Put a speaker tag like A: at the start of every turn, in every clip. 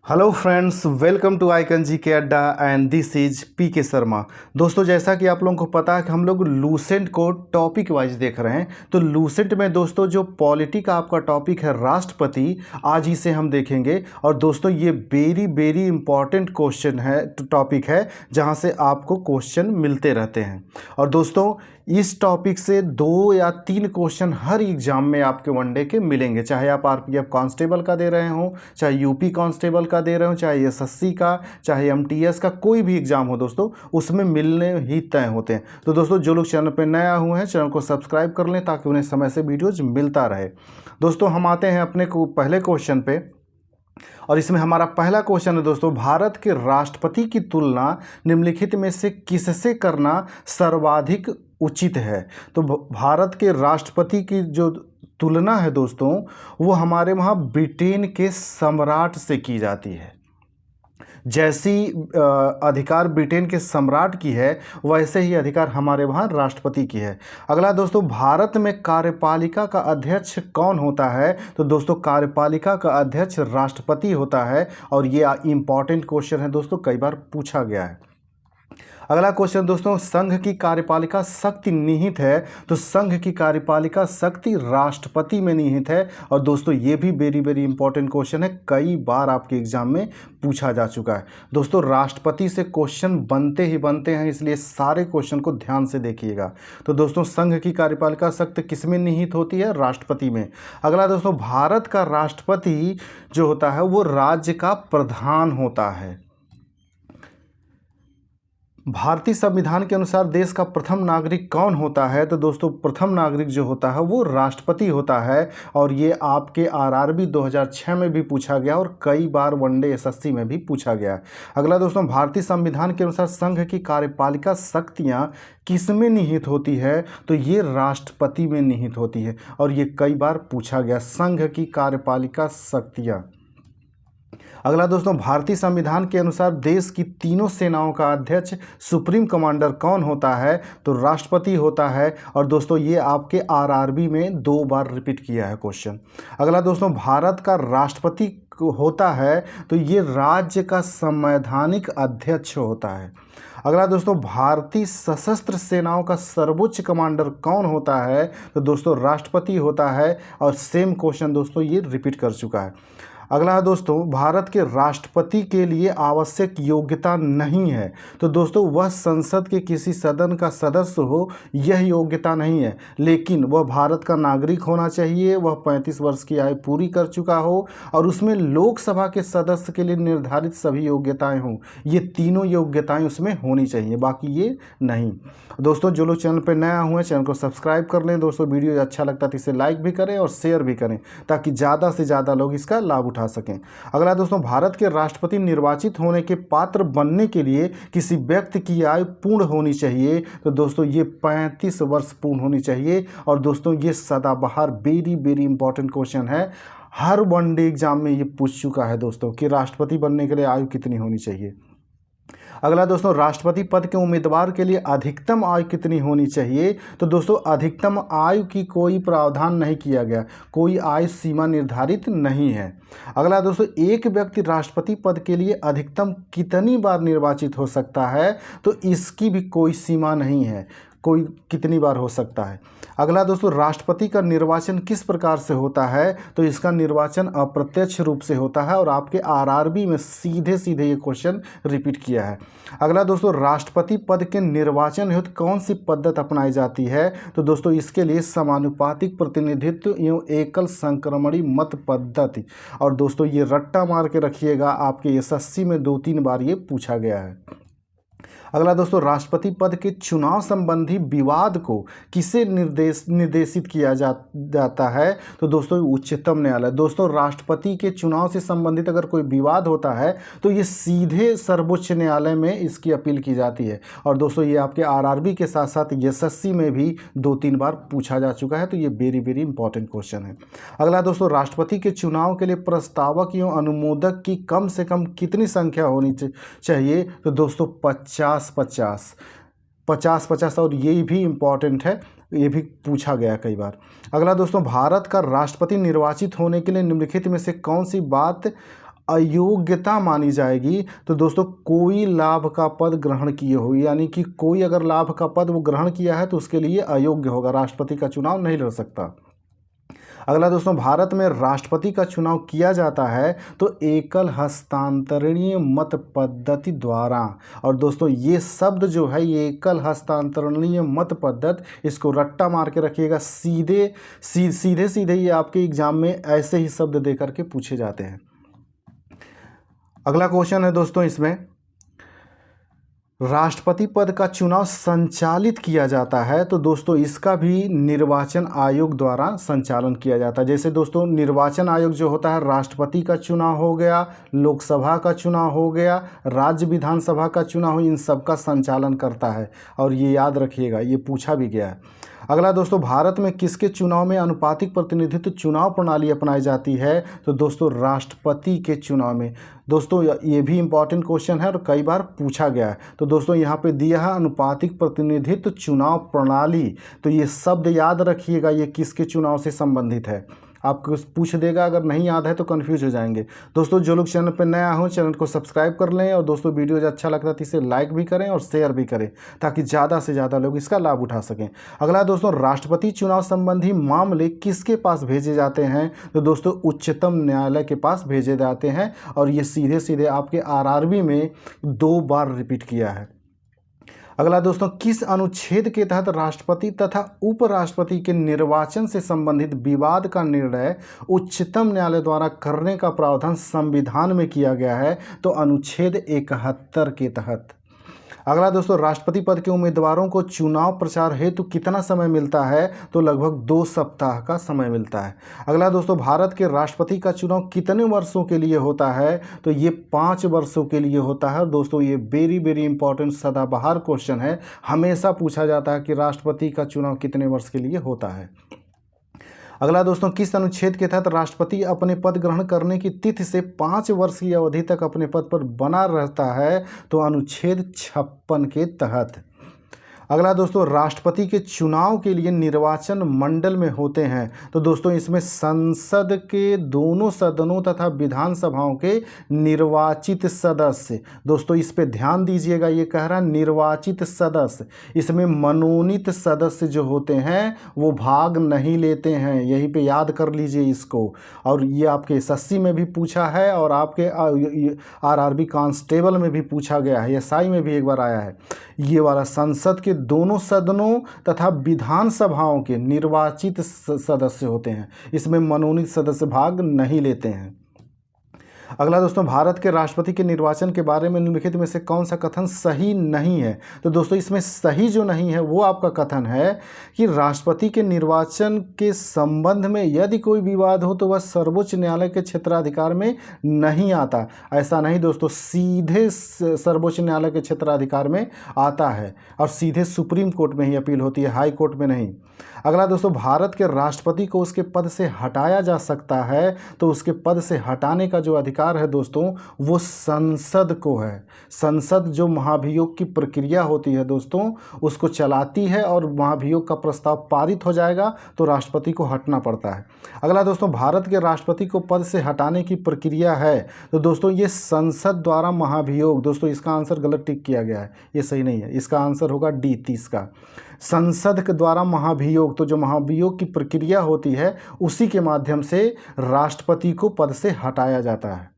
A: Hello friends, welcome to Icon G K Adda and this is P के शर्मा। दोस्तों, जैसा कि आप लोगों को पता है कि हम लोग लूसेंट को टॉपिक वाइज देख रहे हैं। तो लूसेंट में दोस्तों जो पॉलिटी का आपका टॉपिक है राष्ट्रपति, आज इसे हम देखेंगे। और दोस्तों ये वेरी वेरी इंपॉर्टेंट क्वेश्चन है, टॉपिक है जहां से आपको क्वेश्चन मिलते रहते हैं। और दोस्तों इस टॉपिक से 2 या 3 क्वेश्चन हर एग्जाम में आपके वनडे के मिलेंगे, चाहे आप आरपीएफ कांस्टेबल का दे रहे हो, चाहे यूपी कांस्टेबल का दे रहे हो, चाहे एसएससी का, चाहे एमटीएस का, कोई भी एग्जाम हो दोस्तों, उसमें मिलने ही तय होते हैं। तो दोस्तों जो लोग चैनल पर नया हुए हैं, चैनल को सब्सक्राइब कर लें ताकि उन्हें समय से वीडियोज मिलता रहे। दोस्तों हम आते हैं अपने पहले क्वेश्चन पे, और इसमें हमारा पहला क्वेश्चन है दोस्तों, भारत के राष्ट्रपति की तुलना निम्नलिखित में से किससे करना सर्वाधिक उचित है। तो भारत के राष्ट्रपति की जो तुलना है दोस्तों, वो हमारे वहाँ ब्रिटेन के सम्राट से की जाती है। जैसी अधिकार ब्रिटेन के सम्राट की है, वैसे ही अधिकार हमारे वहाँ राष्ट्रपति की है। अगला दोस्तों, भारत में कार्यपालिका का अध्यक्ष कौन होता है। तो दोस्तों कार्यपालिका का अध्यक्ष राष्ट्रपति होता है, और ये इंपॉर्टेंट क्वेश्चन है दोस्तों, कई बार पूछा गया है। अगला क्वेश्चन दोस्तों, संघ की कार्यपालिका शक्ति निहित है। तो संघ की कार्यपालिका शक्ति राष्ट्रपति में निहित है। और दोस्तों ये भी वेरी वेरी इंपॉर्टेंट क्वेश्चन है, कई बार आपके एग्जाम में पूछा जा चुका है। दोस्तों राष्ट्रपति से क्वेश्चन बनते ही बनते हैं, इसलिए सारे क्वेश्चन को ध्यान से देखिएगा। तो दोस्तों संघ की कार्यपालिका शक्ति किस में निहित होती है? राष्ट्रपति में। अगला दोस्तों, भारत का राष्ट्रपति जो होता है वो राज्य का प्रधान होता है। भारतीय संविधान के अनुसार देश का प्रथम नागरिक कौन होता है। तो दोस्तों प्रथम नागरिक जो होता है वो राष्ट्रपति होता है, और ये आपके आरआरबी 2006 में भी पूछा गया और कई बार वनडे एसएससी में भी पूछा गया। अगला दोस्तों, भारतीय संविधान के अनुसार संघ की कार्यपालिका शक्तियाँ किस में निहित होती है। तो ये राष्ट्रपति में निहित होती है, और ये कई बार पूछा गया, संघ की कार्यपालिका शक्तियाँ। अगला दोस्तों, भारतीय संविधान के अनुसार देश की तीनों सेनाओं का अध्यक्ष सुप्रीम कमांडर कौन होता है। तो राष्ट्रपति होता है। और दोस्तों ये आपके आरआरबी में 2 बार रिपीट किया है क्वेश्चन। अगला दोस्तों, भारत का राष्ट्रपति होता है तो ये राज्य का संवैधानिक अध्यक्ष होता है। अगला दोस्तों, भारतीय सशस्त्र सेनाओं का सर्वोच्च कमांडर कौन होता है। तो दोस्तों राष्ट्रपति होता है, और सेम क्वेश्चन दोस्तों ये रिपीट कर चुका है। अगला दोस्तों, भारत के राष्ट्रपति के लिए आवश्यक योग्यता नहीं है। तो दोस्तों वह संसद के किसी सदन का सदस्य हो, यह योग्यता नहीं है, लेकिन वह भारत का नागरिक होना चाहिए, वह 35 वर्ष की आयु पूरी कर चुका हो, और उसमें लोकसभा के सदस्य के लिए निर्धारित सभी योग्यताएं हों। ये तीनों योग्यताएं उसमें होनी चाहिए, बाकी ये नहीं। दोस्तों जो लोग चैनल पर नया हुए, चैनल को सब्सक्राइब कर लें। दोस्तों वीडियो अच्छा लगता है तो इसे लाइक भी करें और शेयर भी करें, ताकि ज़्यादा से ज़्यादा लोग इसका लाभ उठा सकें। अगला दोस्तों, भारत के राष्ट्रपति निर्वाचित होने के पात्र बनने के लिए किसी व्यक्ति की आयु पूर्ण होनी चाहिए। तो दोस्तों ये 35 वर्ष पूर्ण होनी चाहिए। और दोस्तों ये सदाबहार वेरी वेरी इंपॉर्टेंट क्वेश्चन है, हर वनडे एग्जाम में ये पूछ चुका है दोस्तों कि राष्ट्रपति बनने के लिए आयु कितनी होनी चाहिए। अगला दोस्तों, राष्ट्रपति पद के उम्मीदवार के लिए अधिकतम आयु कितनी होनी चाहिए। तो दोस्तों अधिकतम आयु की कोई प्रावधान नहीं किया गया, कोई आयु सीमा निर्धारित नहीं है। अगला दोस्तों, एक व्यक्ति राष्ट्रपति पद के लिए अधिकतम कितनी बार निर्वाचित हो सकता है। तो इसकी भी कोई सीमा नहीं है, कोई कितनी बार हो सकता है। अगला दोस्तों, राष्ट्रपति का निर्वाचन किस प्रकार से होता है। तो इसका निर्वाचन अप्रत्यक्ष रूप से होता है, और आपके आरआरबी में सीधे सीधे ये क्वेश्चन रिपीट किया है। अगला दोस्तों, राष्ट्रपति पद के निर्वाचन हेतु कौन सी पद्धति अपनाई जाती है। तो दोस्तों इसके लिए समानुपातिक प्रतिनिधित्व एवं एकल संक्रमणी मत पद्धति। और दोस्तों ये रट्टा मार के रखिएगा, आपके एसएससी में 2-3 बार ये पूछा गया है। अगला दोस्तों, राष्ट्रपति पद के चुनाव संबंधी विवाद को किसे निर्देशित किया जाता है। तो दोस्तों उच्चतम न्यायालय। दोस्तों राष्ट्रपति के चुनाव से संबंधित अगर कोई विवाद होता है तो ये सीधे सर्वोच्च न्यायालय में इसकी अपील की जाती है। और दोस्तों ये आपके आरआरबी के साथ साथ एसएससी में भी 2-3 बार पूछा जा चुका है, तो ये वेरी वेरी इंपॉर्टेंट क्वेश्चन है। अगला दोस्तों, राष्ट्रपति के चुनाव के लिए प्रस्तावक एवं अनुमोदक की कम से कम कितनी संख्या होनी चाहिए। तो दोस्तों 50-50, और ये भी इम्पॉर्टेंट है, ये भी पूछा गया कई बार। अगला दोस्तों, भारत का राष्ट्रपति निर्वाचित होने के लिए निम्नलिखित में से कौन सी बात अयोग्यता मानी जाएगी तो दोस्तों कोई लाभ का पद ग्रहण किए हो, यानी कि कोई अगर लाभ का पद वो ग्रहण किया है तो उसके लिए अयोग्य होगा, राष्ट्रपति का चुनाव नहीं लड़ सकता। अगला दोस्तों, भारत में राष्ट्रपति का चुनाव किया जाता है तो एकल हस्तांतरणीय मत पद्धति द्वारा। और दोस्तों ये शब्द जो है, ये एकल हस्तांतरणीय मत पद्धति, इसको रट्टा मार के रखिएगा, सीधे सीधे ये आपके एग्जाम में ऐसे ही शब्द दे करके पूछे जाते हैं। अगला क्वेश्चन है दोस्तों, इसमें राष्ट्रपति पद का चुनाव संचालित किया जाता है तो दोस्तों इसका भी निर्वाचन आयोग द्वारा संचालन किया जाता है। जैसे दोस्तों निर्वाचन आयोग जो होता है, राष्ट्रपति का चुनाव हो गया, लोकसभा का चुनाव हो गया, राज्य विधानसभा का चुनाव हो, इन सब का संचालन करता है। और ये याद रखिएगा, ये पूछा भी गया है। अगला दोस्तों, भारत में किसके चुनाव में अनुपातिक प्रतिनिधित्व चुनाव प्रणाली अपनाई जाती है तो दोस्तों राष्ट्रपति के चुनाव में। दोस्तों ये भी इम्पॉर्टेंट क्वेश्चन है और कई बार पूछा गया है। तो दोस्तों यहाँ पे दिया है अनुपातिक प्रतिनिधित्व चुनाव प्रणाली, तो ये शब्द याद रखिएगा, ये किसके चुनाव से संबंधित है। आपको पूछ देगा, अगर नहीं याद है तो कंफ्यूज हो जाएंगे। दोस्तों जो लोग चैनल पर नया हो, चैनल को सब्सक्राइब कर लें, और दोस्तों वीडियो जो अच्छा लगता है तो इसे लाइक भी करें और शेयर भी करें, ताकि ज़्यादा से ज़्यादा लोग इसका लाभ उठा सकें। अगला दोस्तों, राष्ट्रपति चुनाव संबंधी मामले किसके पास भेजे जाते हैं तो दोस्तों उच्चतम न्यायालय के पास भेजे जाते हैं। और ये सीधे सीधे आपके आरआरबी में 2 बार रिपीट किया है। अगला दोस्तों, किस अनुच्छेद के तहत राष्ट्रपति तथा उपराष्ट्रपति के निर्वाचन से संबंधित विवाद का निर्णय उच्चतम न्यायालय द्वारा करने का प्रावधान संविधान में किया गया है तो अनुच्छेद 71 के तहत। अगला दोस्तों, राष्ट्रपति पद के उम्मीदवारों को चुनाव प्रचार हेतु कितना समय मिलता है तो लगभग 2 सप्ताह का समय मिलता है। अगला दोस्तों, भारत के राष्ट्रपति का चुनाव कितने वर्षों के लिए होता है तो ये 5 वर्षों के लिए होता है। दोस्तों ये वेरी इंपॉर्टेंट सदाबहार क्वेश्चन है, हमेशा पूछा जाता है कि राष्ट्रपति का चुनाव कितने वर्ष के लिए होता है। अगला दोस्तों, किस अनुच्छेद के तहत राष्ट्रपति अपने पद ग्रहण करने की तिथि से 5 वर्ष की अवधि तक अपने पद पर बना रहता है तो अनुच्छेद 56 के तहत। अगला दोस्तों, राष्ट्रपति के चुनाव के लिए निर्वाचन मंडल में होते हैं तो दोस्तों इसमें संसद के दोनों सदनों तथा विधानसभाओं के निर्वाचित सदस्य। दोस्तों इस पे ध्यान दीजिएगा, ये कह रहा है निर्वाचित सदस्य, इसमें मनोनीत सदस्य जो होते हैं वो भाग नहीं लेते हैं, यहीं पे याद कर लीजिए इसको। और ये आपके एसएससी में भी पूछा है और आपके आरआरबी कांस्टेबल में भी पूछा गया है, एसआई में भी एक बार आया है। ये वाला संसद के दोनों सदनों तथा विधानसभाओं के निर्वाचित सदस्य होते हैं, इसमें मनोनीत सदस्य भाग नहीं लेते हैं। अगला दोस्तों, भारत के राष्ट्रपति के निर्वाचन के बारे में निम्नलिखित में से कौन सा कथन सही नहीं है तो दोस्तों इसमें सही जो नहीं है वो आपका कथन है कि राष्ट्रपति के निर्वाचन के संबंध में यदि कोई विवाद हो तो वह सर्वोच्च न्यायालय के क्षेत्राधिकार में नहीं आता। ऐसा नहीं दोस्तों, सीधे सर्वोच्च न्यायालय के क्षेत्राधिकार में आता है और सीधे सुप्रीम कोर्ट में ही अपील होती है, हाई कोर्ट में नहीं। अगला दोस्तों, भारत के राष्ट्रपति को उसके पद से हटाया जा सकता है तो उसके पद से हटाने का जो अधिकार है दोस्तों वो संसद को है। संसद जो महाभियोग की प्रक्रिया होती है दोस्तों उसको चलाती है और महाभियोग का प्रस्ताव पारित हो जाएगा तो राष्ट्रपति को हटना पड़ता है। अगला दोस्तों, भारत के राष्ट्रपति को पद से हटाने की प्रक्रिया है तो दोस्तों ये संसद द्वारा महाभियोग। दोस्तों इसका आंसर गलत टिक किया गया है, ये सही नहीं है, इसका आंसर होगा डी 30 का। संसद के द्वारा महाभियोग, तो जो महाभियोग की प्रक्रिया होती है उसी के माध्यम से राष्ट्रपति को पद से हटाया जाता है।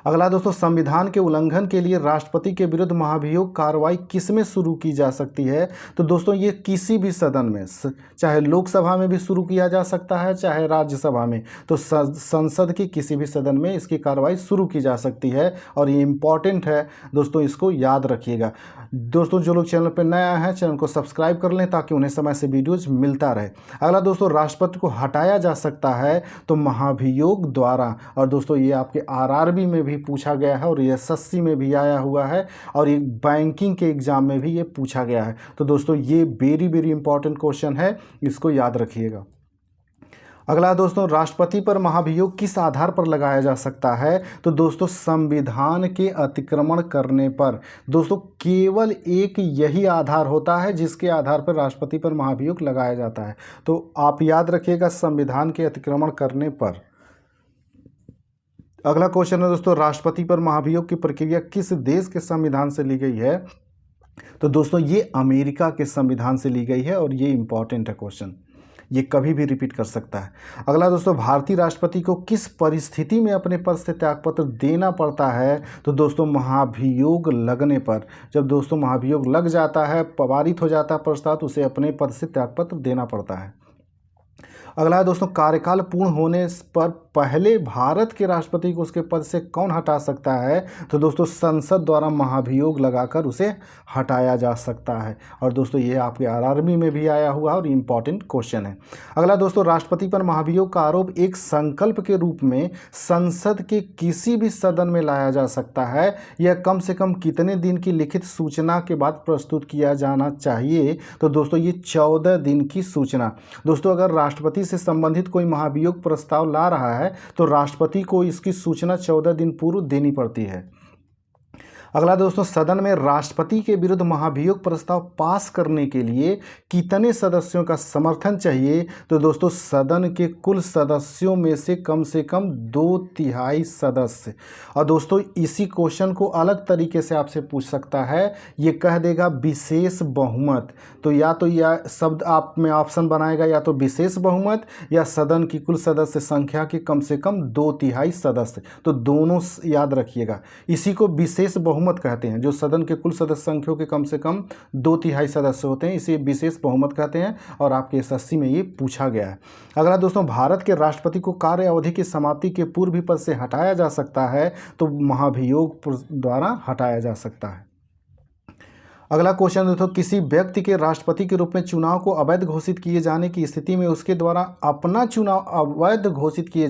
A: अगला दोस्तों, संविधान के उल्लंघन के लिए राष्ट्रपति के विरुद्ध महाभियोग कार्रवाई किसमें शुरू की जा सकती है तो दोस्तों ये किसी भी सदन में, चाहे लोकसभा में भी शुरू किया जा सकता है चाहे राज्यसभा में, तो संसद के किसी भी सदन में इसकी कार्रवाई शुरू की जा सकती है। और ये इम्पॉर्टेंट है दोस्तों, इसको याद रखिएगा। दोस्तों जो लोग चैनल पर नए आए हैं चैनल को सब्सक्राइब कर लें ताकि उन्हें समय से वीडियोज मिलता रहे। अगला दोस्तों, राष्ट्रपति को हटाया जा सकता है तो महाभियोग द्वारा। और दोस्तों ये आपके आरआरबी में भी पूछा गया है और ये एसएससी में भी आया हुआ है और ये बैंकिंग के एग्जाम में भी ये पूछा गया है। तो दोस्तों ये वेरी इंपॉर्टेंट क्वेश्चन है, इसको याद रखिएगा। अगला दोस्तों, राष्ट्रपति पर महाभियोग किस आधार पर लगाया जा सकता है तो दोस्तों संविधान के अतिक्रमण करने पर। दोस्तों केवल एक यही आधार होता है जिसके आधार पर राष्ट्रपति पर महाभियोग लगाया जाता है, तो आप याद रखिएगा संविधान के अतिक्रमण करने पर। अगला क्वेश्चन है दोस्तों, राष्ट्रपति पर महाभियोग की प्रक्रिया किस देश के संविधान से ली गई है? तो दोस्तों ये अमेरिका के संविधान से ली गई है और ये इंपॉर्टेंट है क्वेश्चन, ये कभी भी रिपीट कर सकता है। अगला दोस्तों, भारतीय राष्ट्रपति को किस परिस्थिति में अपने पद से त्यागपत्र देना पड़ता है? तो दोस्तों महाभियोग लगने पर, जब दोस्तों महाभियोग लग जाता है, पारित हो जाता है प्रस्ताव, तो उसे अपने पद से त्यागपत्र देना पड़ता है। अगला है दोस्तों, कार्यकाल पूर्ण होने पर पहले भारत के राष्ट्रपति को उसके पद से कौन हटा सकता है? तो दोस्तों संसद द्वारा महाभियोग लगाकर उसे हटाया जा सकता है। और दोस्तों ये आपके आरआरबी में भी आया हुआ और इम्पॉर्टेंट क्वेश्चन है। अगला दोस्तों, राष्ट्रपति पर महाभियोग का आरोप एक संकल्प के रूप में संसद के किसी भी सदन में लाया जा सकता है। यह कम से कम कितने दिन की लिखित सूचना के बाद प्रस्तुत किया जाना चाहिए? तो दोस्तों ये 14 दिन की सूचना। दोस्तों अगर राष्ट्रपति से संबंधित कोई महाभियोग प्रस्ताव ला रहा है तो राष्ट्रपति को इसकी सूचना 14 दिन पूर्व देनी पड़ती है। अगला दोस्तों, सदन में राष्ट्रपति के विरुद्ध महाभियोग प्रस्ताव पास करने के लिए कितने सदस्यों का समर्थन चाहिए? तो दोस्तों सदन के कुल सदस्यों में से कम 2/3 सदस्य। और दोस्तों इसी क्वेश्चन को अलग तरीके से आपसे पूछ सकता है, ये कह देगा विशेष बहुमत। तो यह शब्द आप में ऑप्शन बनाएगा, या तो विशेष बहुमत या सदन की कुल सदस्य संख्या के कम से कम 2/3 सदस्य। तो दोनों याद रखिएगा, इसी को विशेष बहुमत कहते हैं। जो सदन के कुल सदस्य संख्या के कम से कम 2/3 सदस्य होते हैं, इसे विशेष बहुमत कहते हैं। और आपके एसएससी में ये पूछा गया है। अगला दोस्तों, भारत के राष्ट्रपति को कार्य अवधि की समाप्ति के पूर्व भी पद से हटाया जा सकता है? तो महाभियोग द्वारा हटाया जा सकता है। अगला क्वेश्चन दोस्तों, किसी व्यक्ति के राष्ट्रपति के रूप में चुनाव को अवैध घोषित किए जाने की स्थिति में उसके द्वारा अपना चुनाव अवैध घोषित किए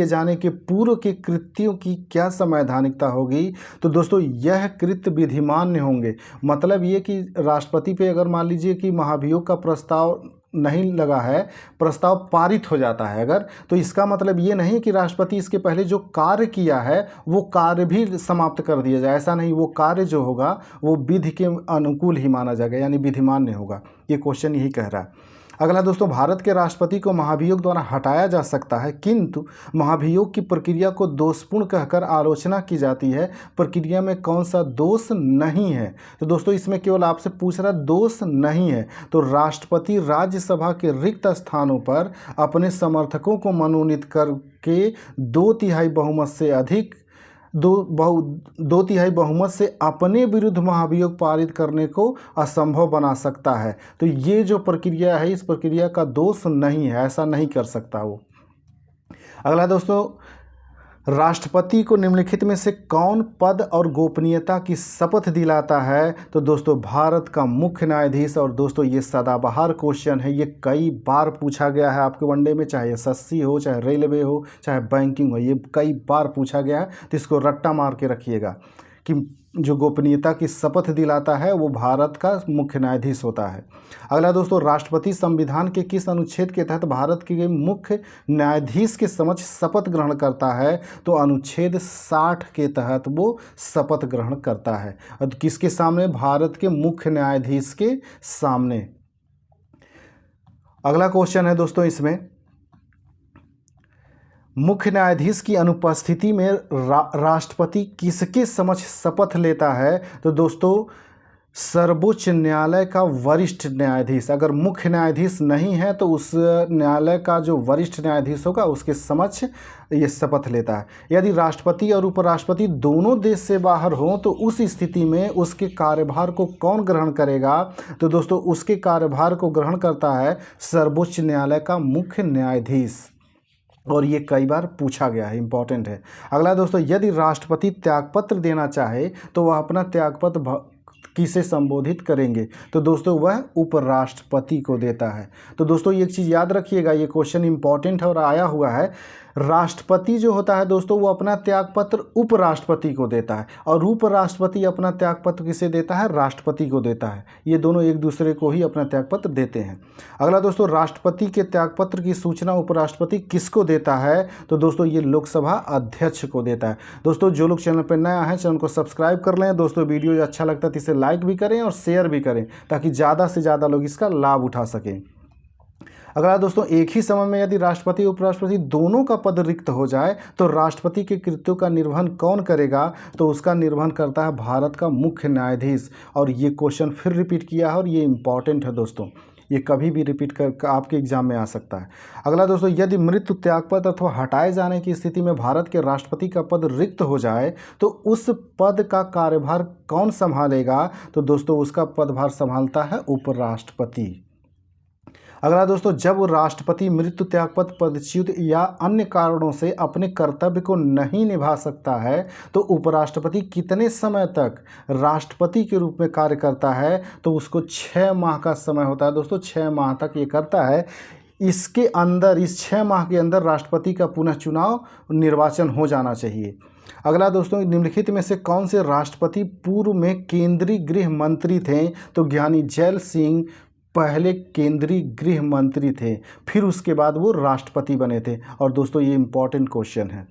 A: जाने के पूर्व के कृत्यों की क्या संवैधानिकता होगी? तो दोस्तों यह कृत्य विधिमान्य होंगे। मतलब ये कि राष्ट्रपति पे अगर मान लीजिए कि महाभियोग का प्रस्ताव नहीं लगा है, प्रस्ताव पारित हो जाता है अगर, तो इसका मतलब ये नहीं कि राष्ट्रपति इसके पहले जो कार्य किया है वो कार्य भी समाप्त कर दिया जाए। ऐसा नहीं, वो कार्य जो होगा वो विधि के अनुकूल ही माना जाएगा, यानी विधिमान्य होगा। ये क्वेश्चन यही कह रहा है। अगला दोस्तों, भारत के राष्ट्रपति को महाभियोग द्वारा हटाया जा सकता है, किंतु महाभियोग की प्रक्रिया को दोषपूर्ण कहकर आलोचना की जाती है। प्रक्रिया में कौन सा दोष नहीं है? तो दोस्तों इसमें केवल आपसे पूछ रहा दोष नहीं है। तो राष्ट्रपति राज्यसभा के रिक्त स्थानों पर अपने समर्थकों को मनोनीत करके 2/3 बहुमत से अधिक 2/3 बहुमत से अपने विरुद्ध महाभियोग पारित करने को असंभव बना सकता है। तो ये जो प्रक्रिया है, इस प्रक्रिया का दोष नहीं है, ऐसा नहीं कर सकता वो। अगला दोस्तों, राष्ट्रपति को निम्नलिखित में से कौन पद और गोपनीयता की शपथ दिलाता है? तो दोस्तों भारत का मुख्य न्यायाधीश। और दोस्तों ये सदाबहार क्वेश्चन है, ये कई बार पूछा गया है आपके वनडे में, चाहे एसएससी हो, चाहे रेलवे हो, चाहे बैंकिंग हो, ये कई बार पूछा गया है। तो इसको रट्टा मार के रखिएगा कि जो गोपनीयता की शपथ दिलाता है वो भारत का मुख्य न्यायाधीश होता है। अगला दोस्तों, राष्ट्रपति संविधान के किस अनुच्छेद के तहत भारत के मुख्य न्यायाधीश के समक्ष शपथ ग्रहण करता है? तो अनुच्छेद 60 के तहत वो शपथ ग्रहण करता है। और किसके सामने? भारत के मुख्य न्यायाधीश के सामने। अगला क्वेश्चन है दोस्तों, इसमें मुख्य न्यायाधीश की अनुपस्थिति में राष्ट्रपति किसके समक्ष शपथ लेता है? तो दोस्तों सर्वोच्च न्यायालय का वरिष्ठ न्यायाधीश। अगर मुख्य न्यायाधीश नहीं है तो उस न्यायालय का जो वरिष्ठ न्यायाधीश होगा उसके समक्ष ये शपथ लेता है। यदि राष्ट्रपति और उपराष्ट्रपति दोनों देश से बाहर हों तो उस स्थिति में उसके कार्यभार को कौन ग्रहण करेगा? तो दोस्तों उसके कार्यभार को ग्रहण करता है सर्वोच्च न्यायालय का मुख्य न्यायाधीश। और ये कई बार पूछा गया है, इंपॉर्टेंट है। अगला दोस्तों, यदि राष्ट्रपति त्यागपत्र देना चाहे तो वह अपना त्यागपत्र किसे संबोधित करेंगे? तो दोस्तों वह उपराष्ट्रपति को देता है। तो दोस्तों एक चीज़ याद रखिएगा, ये क्वेश्चन इंपॉर्टेंट है और आया हुआ है। राष्ट्रपति जो होता है दोस्तों वो अपना त्यागपत्र उपराष्ट्रपति को देता है, और उपराष्ट्रपति अपना त्यागपत्र किसे देता है? राष्ट्रपति को देता है। ये दोनों एक दूसरे को ही अपना त्यागपत्र देते हैं। अगला दोस्तों, राष्ट्रपति के त्यागपत्र की सूचना उपराष्ट्रपति किसको देता है? तो दोस्तों ये लोकसभा अध्यक्ष को देता है। दोस्तों जो लोग चैनल पर नया है चैनल को सब्सक्राइब कर लें। दोस्तों वीडियो अच्छा लगता है तो इसे लाइक भी करें और शेयर भी करें ताकि ज़्यादा से ज़्यादा लोग इसका लाभ उठा सकें। अगला दोस्तों, एक ही समय में यदि राष्ट्रपति उपराष्ट्रपति दोनों का पद रिक्त हो जाए तो राष्ट्रपति के कृत्यों का निर्वहन कौन करेगा? तो उसका निर्वहन करता है भारत का मुख्य न्यायाधीश। और ये क्वेश्चन फिर रिपीट किया है और ये इंपॉर्टेंट है दोस्तों, ये कभी भी रिपीट कर आपके एग्जाम में आ सकता है। अगला दोस्तों, यदि मृत्यु, त्यागपत्र अथवा हटाए जाने की स्थिति में भारत के राष्ट्रपति का पद रिक्त हो जाए तो उस पद का कार्यभार कौन संभालेगा? तो दोस्तों उसका पदभार संभालता है उपराष्ट्रपति। अगला दोस्तों, जब राष्ट्रपति मृत्यु, त्यागपत्र, पदच्युत या अन्य कारणों से अपने कर्तव्य को नहीं निभा सकता है तो उपराष्ट्रपति कितने समय तक राष्ट्रपति के रूप में कार्य करता है? तो उसको 6 माह का समय होता है दोस्तों, 6 माह तक ये करता है। इसके अंदर, इस 6 माह के अंदर राष्ट्रपति का पुनः चुनाव, निर्वाचन हो जाना चाहिए। अगला दोस्तों, निम्नलिखित में से कौन से राष्ट्रपति पूर्व में केंद्रीय गृह मंत्री थे? तो ज्ञानी जैल सिंह पहले केंद्रीय गृह मंत्री थे, फिर उसके बाद वो राष्ट्रपति बने थे। और दोस्तों ये इंपॉर्टेंट क्वेश्चन है।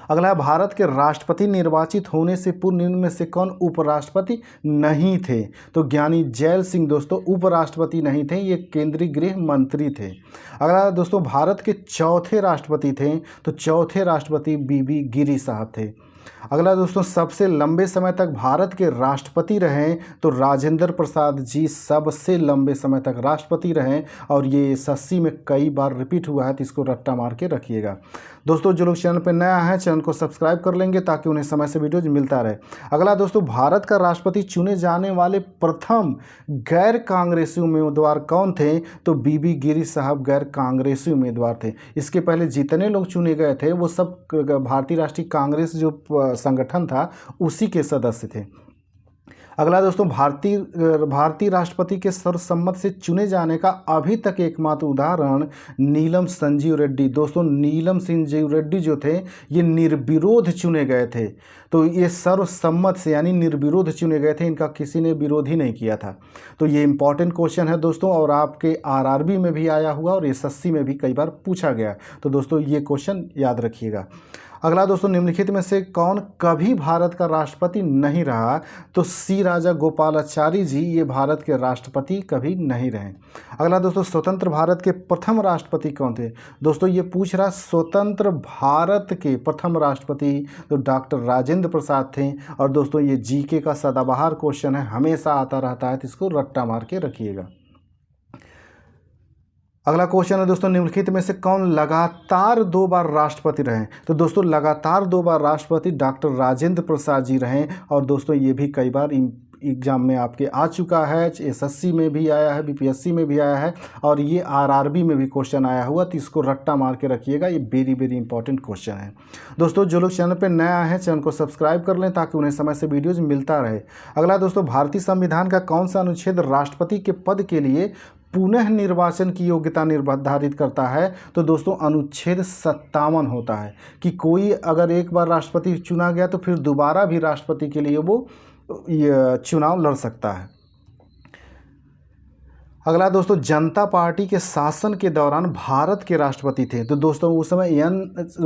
A: अगला, भारत के राष्ट्रपति निर्वाचित होने से पूर्व निम्न में से कौन उपराष्ट्रपति नहीं थे? तो ज्ञानी जैल सिंह दोस्तों उपराष्ट्रपति नहीं थे, ये केंद्रीय गृह मंत्री थे। अगला दोस्तों, भारत के चौथे राष्ट्रपति थे, तो चौथे राष्ट्रपति बीबी गिरी साहब थे। अगला दोस्तों, सबसे लंबे समय तक भारत के राष्ट्रपति रहे तो राजेंद्र प्रसाद जी सबसे लंबे समय तक राष्ट्रपति रहे और ये एसएससी में कई बार रिपीट हुआ है, तो इसको रट्टा मार के रखिएगा। दोस्तों जो लोग चैनल पर नया है चैनल को सब्सक्राइब कर लेंगे ताकि उन्हें समय से वीडियोज मिलता रहे। अगला दोस्तों, भारत का राष्ट्रपति चुने जाने वाले प्रथम गैर कांग्रेसी उम्मीदवार कौन थे? तो बीबी गिरी साहब गैर कांग्रेसी उम्मीदवार थे। इसके पहले जितने लोग चुने गए थे वो सब भारतीय राष्ट्रीय कांग्रेस जो संगठन था उसी के सदस्य थे। अगला दोस्तों, भारतीय राष्ट्रपति के सर्वसम्मत से चुने जाने का अभी तक एकमात्र उदाहरण नीलम संजीव रेड्डी। दोस्तों नीलम संजीव रेड्डी जो थे ये निर्विरोध चुने गए थे, तो ये सर्वसम्मत से यानी निर्विरोध चुने गए थे, इनका किसी ने विरोध ही नहीं किया था। तो ये इंपॉर्टेंट क्वेश्चन है दोस्तों और आपके आरआरबी में भी आया हुआ और एसएससी में भी कई बार पूछा गया, तो दोस्तों ये क्वेश्चन याद रखिएगा। अगला दोस्तों, निम्नलिखित में से कौन कभी भारत का राष्ट्रपति नहीं रहा? तो सी राजा गोपालाचारी जी ये भारत के राष्ट्रपति कभी नहीं रहे। अगला दोस्तों, स्वतंत्र भारत के प्रथम राष्ट्रपति कौन थे? दोस्तों ये पूछ रहा स्वतंत्र भारत के प्रथम राष्ट्रपति तो डॉक्टर राजेंद्र प्रसाद थे। और दोस्तों ये जीके का सदाबहार क्वेश्चन है, हमेशा आता रहता है, तो इसको रट्टा मार के रखिएगा। अगला क्वेश्चन है दोस्तों, निम्नलिखित में से कौन लगातार 2 बार राष्ट्रपति रहे? तो दोस्तों लगातार 2 बार राष्ट्रपति डॉक्टर राजेंद्र प्रसाद जी रहे। और दोस्तों ये भी कई बार एग्जाम में आपके आ चुका है, एसएससी में भी आया है, बीपीएससी में भी आया है और ये आरआरबी में भी क्वेश्चन आया हुआ, तो इसको रट्टा मार के रखिएगा, ये वेरी इंपॉर्टेंट क्वेश्चन है। दोस्तों जो लोग चैनल पर नया है चैनल को सब्सक्राइब कर लें ताकि उन्हें समय से वीडियोज मिलता रहे। अगला दोस्तों, भारतीय संविधान का कौन सा अनुच्छेद राष्ट्रपति के पद के लिए पुनः निर्वाचन की योग्यता निर्धारित करता है? तो दोस्तों अनुच्छेद 57 होता है कि कोई अगर एक बार राष्ट्रपति चुना गया तो फिर दोबारा भी राष्ट्रपति के लिए वो चुनाव लड़ सकता है। अगला दोस्तों, जनता पार्टी के शासन के दौरान भारत के राष्ट्रपति थे? तो दोस्तों उस समय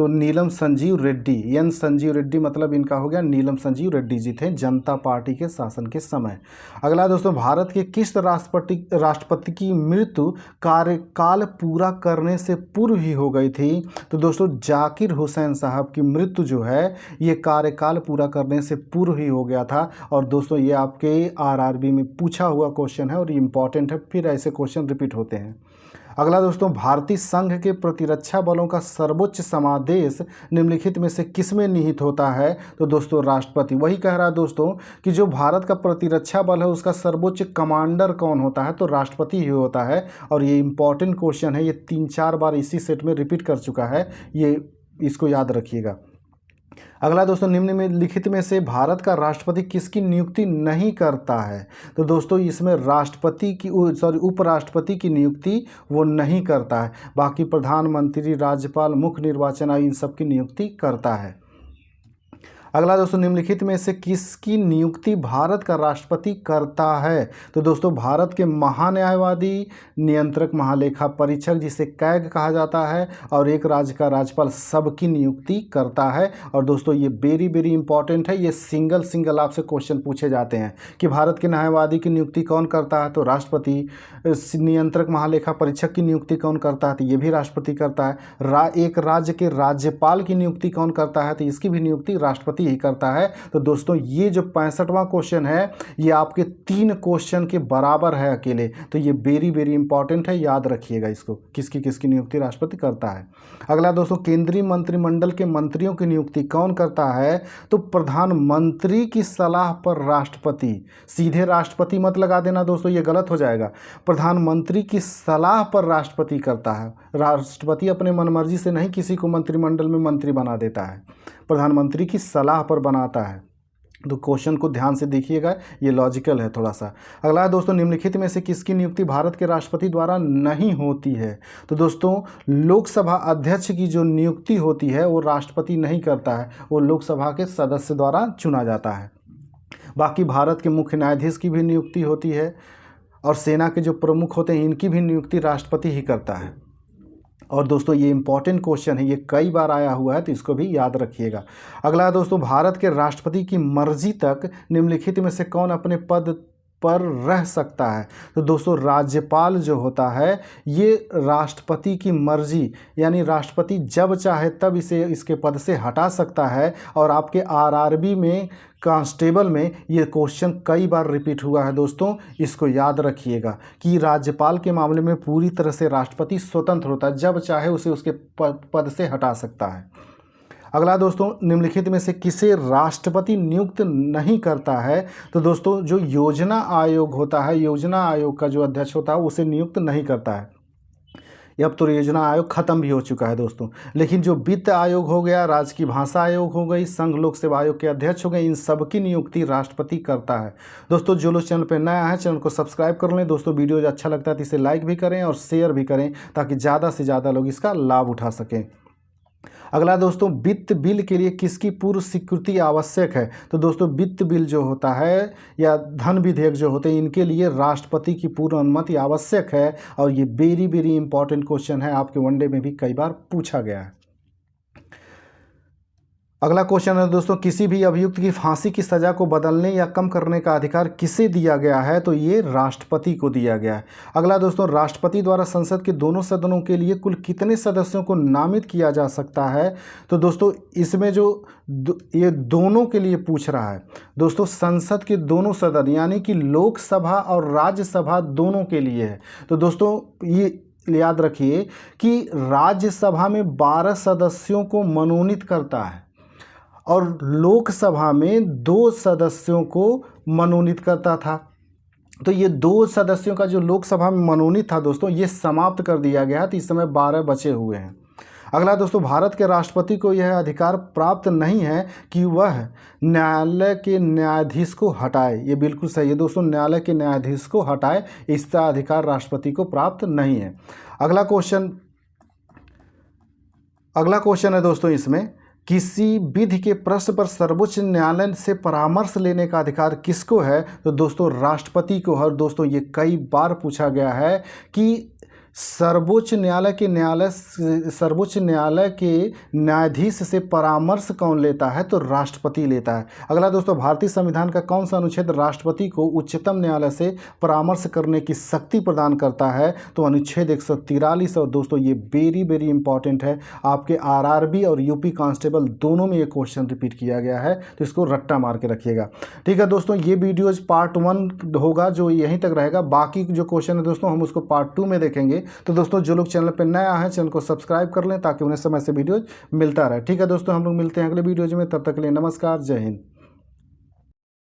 A: नीलम संजीव रेड्डी, एन संजीव रेड्डी मतलब इनका हो गया नीलम संजीव रेड्डी जी थे जनता पार्टी के शासन के समय। अगला दोस्तों, भारत के किस राष्ट्रपति की मृत्यु कार्यकाल पूरा करने से पूर्व ही हो गई थी? तो दोस्तों जाकिर हुसैन साहब की मृत्यु जो है ये कार्यकाल पूरा करने से पूर्व ही हो गया था। और दोस्तों ये आपके आरआरबी में पूछा हुआ क्वेश्चन है और ये इंपॉर्टेंट है, फिर ऐसे क्वेश्चन रिपीट होते हैं। अगला दोस्तों, भारतीय संघ के प्रतिरक्षा बलों का सर्वोच्च समादेश निम्नलिखित में से किसमें निहित होता है? तो दोस्तों राष्ट्रपति। वही कह रहा है दोस्तों कि जो भारत का प्रतिरक्षा बल है उसका सर्वोच्च कमांडर कौन होता है? तो राष्ट्रपति ही होता है। और ये इंपॉर्टेंट क्वेश्चन है, ये 3-4 बार इसी सेट में रिपीट कर चुका है, ये इसको याद रखिएगा। अगला दोस्तों, निम्नलिखित में से भारत का राष्ट्रपति किसकी नियुक्ति नहीं करता है? तो दोस्तों इसमें उपराष्ट्रपति की नियुक्ति वो नहीं करता है, बाकी प्रधानमंत्री, राज्यपाल, मुख्य निर्वाचन आयोग इन सब की नियुक्ति करता है। अगला दोस्तों, निम्नलिखित में से किसकी नियुक्ति भारत का राष्ट्रपति करता है? तो दोस्तों, भारत के महान्यायवादी, नियंत्रक, महालेखा परीक्षक जिसे कैग कहा जाता है, और एक राज्य का राज्यपाल सबकी नियुक्ति करता है। और दोस्तों ये वेरी वेरी इंपॉर्टेंट है, ये सिंगल आपसे क्वेश्चन पूछे जाते हैं कि भारत के न्यायवादी की नियुक्ति कौन करता है? तो राष्ट्रपति। नियंत्रक, महालेखा परीक्षक की नियुक्ति कौन करता है? तो ये भी राष्ट्रपति करता है। एक राज्य के राज्यपाल की नियुक्ति कौन करता है? तो इसकी भी नियुक्ति राष्ट्रपति ही करता है। तो दोस्तों ये जो 65वां क्वेश्चन है ये आपके 3 क्वेश्चन के बराबर है अकेले, तो ये वेरी वेरी इंपॉर्टेंट है, याद रखिएगा इसको, किसकी किसकी नियुक्ति राष्ट्रपति करता है। अगला दोस्तों, केंद्रीय मंत्रिमंडल के मंत्रियों की नियुक्ति कौन करता है? तो प्रधानमंत्री की सलाह पर राष्ट्रपति। सीधे राष्ट्रपति मत लगा देना दोस्तों, ये गलत हो जाएगा। प्रधानमंत्री की सलाह पर राष्ट्रपति करता है। राष्ट्रपति अपने मनमर्जी से नहीं किसी को मंत्रिमंडल में मंत्री बना देता है, प्रधानमंत्री की सलाह पर बनाता है। तो क्वेश्चन को ध्यान से देखिएगा, ये लॉजिकल है थोड़ा सा। अगला है दोस्तों, निम्नलिखित में से किसकी नियुक्ति भारत के राष्ट्रपति द्वारा नहीं होती है? तो दोस्तों लोकसभा अध्यक्ष की जो नियुक्ति होती है वो राष्ट्रपति नहीं करता है, वो लोकसभा के सदस्य द्वारा चुना जाता है। बाकी भारत के मुख्य न्यायाधीश की भी नियुक्ति होती है, और सेना के जो प्रमुख होते हैं इनकी भी नियुक्ति राष्ट्रपति ही करता है। और दोस्तों ये इंपॉर्टेंट क्वेश्चन है, ये कई बार आया हुआ है, तो इसको भी याद रखिएगा। अगला है दोस्तों, भारत के राष्ट्रपति की मर्जी तक निम्नलिखित में से कौन अपने पद पर रह सकता है? तो दोस्तों राज्यपाल जो होता है ये राष्ट्रपति की मर्जी, यानी राष्ट्रपति जब चाहे तब इसे इसके पद से हटा सकता है। और आपके आरआरबी में कांस्टेबल में ये क्वेश्चन कई बार रिपीट हुआ है दोस्तों, इसको याद रखिएगा कि राज्यपाल के मामले में पूरी तरह से राष्ट्रपति स्वतंत्र होता है, जब चाहे उसे उसके पद से हटा सकता है। अगला दोस्तों, निम्नलिखित में से किसे राष्ट्रपति नियुक्त नहीं करता है? तो दोस्तों जो योजना आयोग होता है, योजना आयोग का जो अध्यक्ष होता है उसे नियुक्त नहीं करता है। अब तो योजना आयोग खत्म भी हो चुका है दोस्तों, लेकिन जो वित्त आयोग हो गया, राज्य की भाषा आयोग हो गई, संघ लोक सेवा आयोग के अध्यक्ष हो गए, इन सब की नियुक्ति राष्ट्रपति करता है। दोस्तों जो लोग चैनल पर नया है चैनल को सब्सक्राइब कर लें। दोस्तों वीडियो अच्छा लगता है तो इसे लाइक भी करें और शेयर भी करें, ताकि ज़्यादा से ज़्यादा लोग इसका लाभ उठा सकें। अगला दोस्तों, वित्त बिल के लिए किसकी पूर्व स्वीकृति आवश्यक है? तो दोस्तों वित्त बिल जो होता है या धन विधेयक जो होते हैं इनके लिए राष्ट्रपति की पूर्व अनुमति आवश्यक है। और ये वेरी वेरी इंपॉर्टेंट क्वेश्चन है, आपके वनडे में भी कई बार पूछा गया है। अगला क्वेश्चन है दोस्तों, किसी भी अभियुक्त की फांसी की सज़ा को बदलने या कम करने का अधिकार किसे दिया गया है? तो ये राष्ट्रपति को दिया गया है। अगला दोस्तों, राष्ट्रपति द्वारा संसद के दोनों सदनों के लिए कुल कितने सदस्यों को नामित किया जा सकता है? तो दोस्तों इसमें जो ये दोनों के लिए पूछ रहा है दोस्तों, संसद के दोनों सदन यानी कि लोकसभा और राज्यसभा दोनों के लिए है। तो दोस्तों ये याद रखिए कि राज्यसभा में 12 सदस्यों को मनोनीत करता है और लोकसभा में 2 सदस्यों को मनोनीत करता था। तो ये 2 सदस्यों का जो लोकसभा में मनोनीत था दोस्तों, ये समाप्त कर दिया गया, तो इस समय 12 बचे हुए हैं। अगला दोस्तों, भारत के राष्ट्रपति को यह अधिकार प्राप्त नहीं है कि वह न्यायालय के न्यायाधीश को हटाए। ये बिल्कुल सही है दोस्तों, न्यायालय के न्यायाधीश को हटाए, इसका अधिकार राष्ट्रपति को प्राप्त नहीं है। अगला क्वेश्चन है दोस्तों, इसमें किसी विधि के प्रश्न पर सर्वोच्च न्यायालय से परामर्श लेने का अधिकार किसको है? तो दोस्तों राष्ट्रपति को। और दोस्तों ये कई बार पूछा गया है कि सर्वोच्च न्यायालय के न्यायाधीश से परामर्श कौन लेता है? तो राष्ट्रपति लेता है। अगला दोस्तों, भारतीय संविधान का कौन सा अनुच्छेद राष्ट्रपति को उच्चतम न्यायालय से परामर्श करने की शक्ति प्रदान करता है? तो अनुच्छेद 143। और दोस्तों ये वेरी वेरी इंपॉर्टेंट है, आपके आरआरबी और यूपी कांस्टेबल दोनों में ये क्वेश्चन रिपीट किया गया है, तो इसको रट्टा मार के रखिएगा। ठीक है दोस्तों, ये वीडियोज पार्ट 1 होगा जो यहीं तक रहेगा। बाकी जो क्वेश्चन है दोस्तों हम उसको पार्ट 2 में देखेंगे। तो दोस्तों जो लोग चैनल पर नया है चैनल को सब्सक्राइब कर लें, ताकि उन्हें समय से वीडियो मिलता रहे। ठीक है दोस्तों, हम लोग मिलते हैं अगले वीडियोज में, तब तक के लिए नमस्कार, जय हिंद।